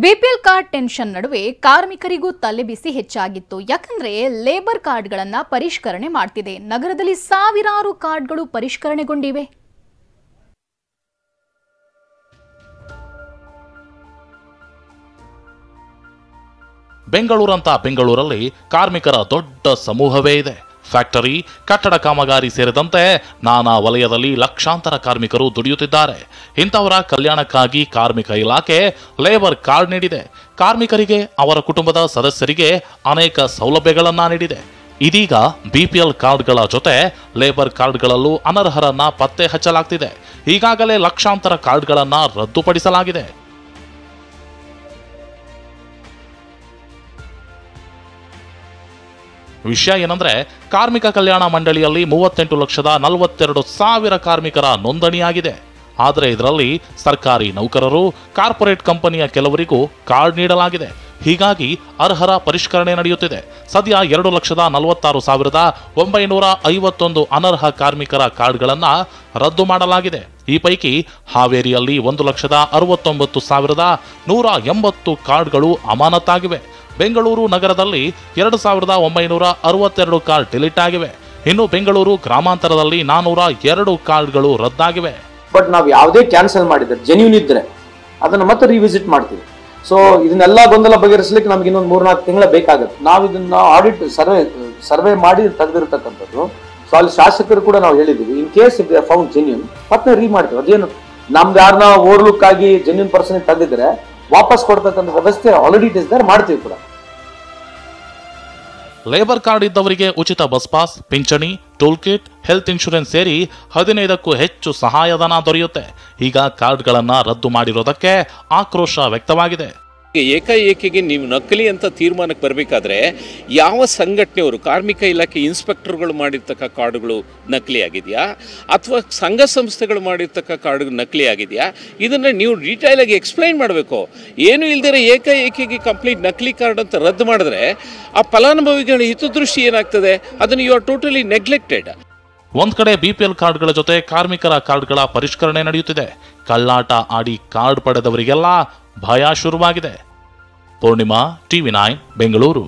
BPL card tension ನಡುವೆ ಕಾರ್ಮಿಕರಿಗೂ ತಲೆಬಿಸಿ ಹೆಚ್ಚಾಗಿತ್ತು. ಯಾಕಂದ್ರೆ ಲೇಬರ್ ಕಾರ್ಡ್ಗಳನ್ನು ಪರಿಷ್ಕರಣೆ ಮಾಡ್ತಿದೆ. ನಗರದಲ್ಲಿ ಸಾವಿರಾರು ಕಾರ್ಡ್ಗಳು ಪರಿಷ್ಕರಣೆಗೊಂಡಿವೆ. ಬೆಂಗಳೂರಲ್ಲಿ ಕಾರ್ಮಿಕರ ದೊಡ್ಡ ಸಮೂಹವೇ ಇದೆ. ಫ್ಯಾಕ್ಟರಿ, ಕಟ್ಟಡ ಕಾಮಗಾರಿ ಸೇರಿದಂತೆ ನಾನಾ ವಲಯದಲ್ಲಿ ಲಕ್ಷಾಂತರ ಕಾರ್ಮಿಕರು ದುಡಿಯುತ್ತಿದ್ದಾರೆ. ಇಂಥವರ ಕಲ್ಯಾಣಕ್ಕಾಗಿ ಕಾರ್ಮಿಕ ಇಲಾಖೆ ಲೇಬರ್ ಕಾರ್ಡ್ ನೀಡಿದೆ. ಕಾರ್ಮಿಕರಿಗೆ, ಅವರ ಕುಟುಂಬದ ಸದಸ್ಯರಿಗೆ ಅನೇಕ ಸೌಲಭ್ಯಗಳನ್ನ ನೀಡಿದೆ. ಇದೀಗ ಬಿಪಿಎಲ್ ಕಾರ್ಡ್ಗಳ ಜೊತೆ ಲೇಬರ್ ಕಾರ್ಡ್ಗಳಲ್ಲೂ ಅನರ್ಹರನ್ನ ಪತ್ತೆ ಹಚ್ಚಲಾಗ್ತಿದೆ. ಈಗಾಗಲೇ ಲಕ್ಷಾಂತರ ಕಾರ್ಡ್ಗಳನ್ನ ರದ್ದುಪಡಿಸಲಾಗಿದೆ. ವಿಷಯ ಏನಂದ್ರೆ, ಕಾರ್ಮಿಕ ಕಲ್ಯಾಣ ಮಂಡಳಿಯಲ್ಲಿ 38,42,000 ಕಾರ್ಮಿಕರ ನೋಂದಣಿಯಾಗಿದೆ. ಆದರೆ ಇದರಲ್ಲಿ ಸರ್ಕಾರಿ ನೌಕರರು, ಕಾರ್ಪೊರೇಟ್ ಕಂಪನಿಯ ಕೆಲವರಿಗೂ ಕಾರ್ಡ್ ನೀಡಲಾಗಿದೆ. ಹೀಗಾಗಿ ಅರ್ಹರ ಪರಿಷ್ಕರಣೆ ನಡೆಯುತ್ತಿದೆ. ಸದ್ಯ 2,46,951 ಅನರ್ಹ ಕಾರ್ಮಿಕರ ಕಾರ್ಡ್ಗಳನ್ನು ರದ್ದು ಮಾಡಲಾಗಿದೆ. ಈ ಪೈಕಿ ಹಾವೇರಿಯಲ್ಲಿ 1,69,180 ಕಾರ್ಡ್ಗಳು ಅಮಾನತಾಗಿವೆ. ಬೆಂಗಳೂರು ನಗರದಲ್ಲಿ 2,962 ಕಾರ್ಡ್ ಡಿಲೀಟ್ ಆಗಿವೆ. ಇನ್ನು ಬೆಂಗಳೂರು ಗ್ರಾಮಾಂತರದಲ್ಲಿ 402 ಕಾರ್ಡ್ಗಳು ರದ್ದಾಗಿವೆ. ಬಟ್ ನಾವು ಯಾವುದೇ ಕ್ಯಾನ್ಸಲ್ ಮಾಡಿದ್ರೆ ಜೆನ್ಯೂನ್ ಇದ್ರೆ ಅದನ್ನ ಮತ್ತೆ ರಿವಿಸಿಟ್ ಮಾಡ್ತೀವಿ. ಸೊ ಇದನ್ನೆಲ್ಲ ಗೊಂದಲ ಬಗೆಹರಿಸಲಿಕ್ಕೆ ನಮ್ಗೆ ಇನ್ನೊಂದು 3-4 ತಿಂಗಳ ಬೇಕಾಗುತ್ತೆ. ನಾವು ಇದನ್ನ ಆಡಿಟ್ ಸರ್ವೆ ಮಾಡಿ ತೆಗೆದಿರ್ತಕ್ಕಂಥದ್ದು. ಸೊ ಅಲ್ಲಿ ಶಾಸಕರು ಕೂಡ ನಾವು ಹೇಳಿದೀವಿ, in case if they are found genuine ಮತ್ತೆ ರೀ ಮಾಡ್ತೀವಿ. ಅದೇನು ನಮ್ದು ಯಾರನ್ನ ಓವರ್ಲುಕ್ ಆಗಿ ಜೆನ್ಯೂನ್ ಪರ್ಸನ್ ತೆಗೆದಿದ್ರೆ ವಾಪಸ್ ಕೊಡ್ತಕ್ಕಂಥ ವ್ಯವಸ್ಥೆ ಆಲ್ರೆಡಿ ಇಟ್ ಇಸ್ ದೇರ್, ಮಾಡ್ತೀವಿ ಕೂಡ. ಲೇಬರ್ ಕಾರ್ಡ್ ಇದ್ದವರಿಗೆ ಉಚಿತ ಬಸ್ ಪಾಸ್, ಪಿಂಚಣಿ, ಟೂಲ್ ಕಿಟ್, ಹೆಲ್ತ್ ಇನ್ಶೂರೆನ್ಸ್ ಸೇರಿ 15ಕ್ಕೂ ಹೆಚ್ಚು ಸಹಾಯಧನ ದೊರೆಯುತ್ತೆ. ಈಗ ಕಾರ್ಡ್ಗಳನ್ನು ರದ್ದು ಮಾಡಿರೋದಕ್ಕೆ ಆಕ್ರೋಶ ವ್ಯಕ್ತವಾಗಿದೆ. ಏಕಾಏಕಿಗೆ ನೀವು ನಕಲಿ ಅಂತ ತೀರ್ಮಾನಕ್ಕೆ ಬರಬೇಕಾದ್ರೆ ಯಾವ ಸಂಘಟನೆಯವರು, ಕಾರ್ಮಿಕ ಇಲಾಖೆ ಇನ್ಸ್ಪೆಕ್ಟರ್ಗಳು ಮಾಡಿರ್ತಕ್ಕ ಕಾರ್ಡುಗಳು ನಕಲಿ ಆಗಿದೆಯಾ ಅಥವಾ ಸಂಘ ಸಂಸ್ಥೆಗಳು ಮಾಡಿರ್ತಕ್ಕ ಕಾರ್ಡುಗಳು ನಕಲಿ ಆಗಿದೆಯಾ, ಇದನ್ನು ನೀವು ಡೀಟೇಲಾಗಿ ಎಕ್ಸ್ಪ್ಲೈನ್ ಮಾಡಬೇಕು. ಏನು ಇಲ್ದಿರ ಏಕಾಏಕಿಗೆ ಕಂಪ್ಲೀಟ್ ನಕಲಿ ಕಾರ್ಡ್ ಅಂತ ರದ್ದು ಮಾಡಿದ್ರೆ ಆ ಫಲಾನುಭವಿಗಳ ಹಿತದೃಷ್ಟಿ ಏನಾಗ್ತದೆ, ಅದನ್ನು ಯು ಆರ್ ಟೋಟಲಿ ನೆಗ್ಲೆಕ್ಟೆಡ್. ಒಂದ್ ಕಡೆ ಬಿಪಿಎಲ್ ಕಾರ್ಡ್ಗಳ ಜೊತೆ ಕಾರ್ಮಿಕರ ಕಾರ್ಡ್ಗಳ ಪರಿಷ್ಕರಣೆ ನಡೆಯುತ್ತಿದೆ. ಕಳ್ಳಾಟ ಆಡಿ ಕಾರ್ಡ್ ಪಡೆದವರಿಗೆಲ್ಲ ಭಯ ಶುರುವಾಗಿದೆ. ಪೂರ್ಣಿಮಾ, TV9 ಬೆಂಗಳೂರು.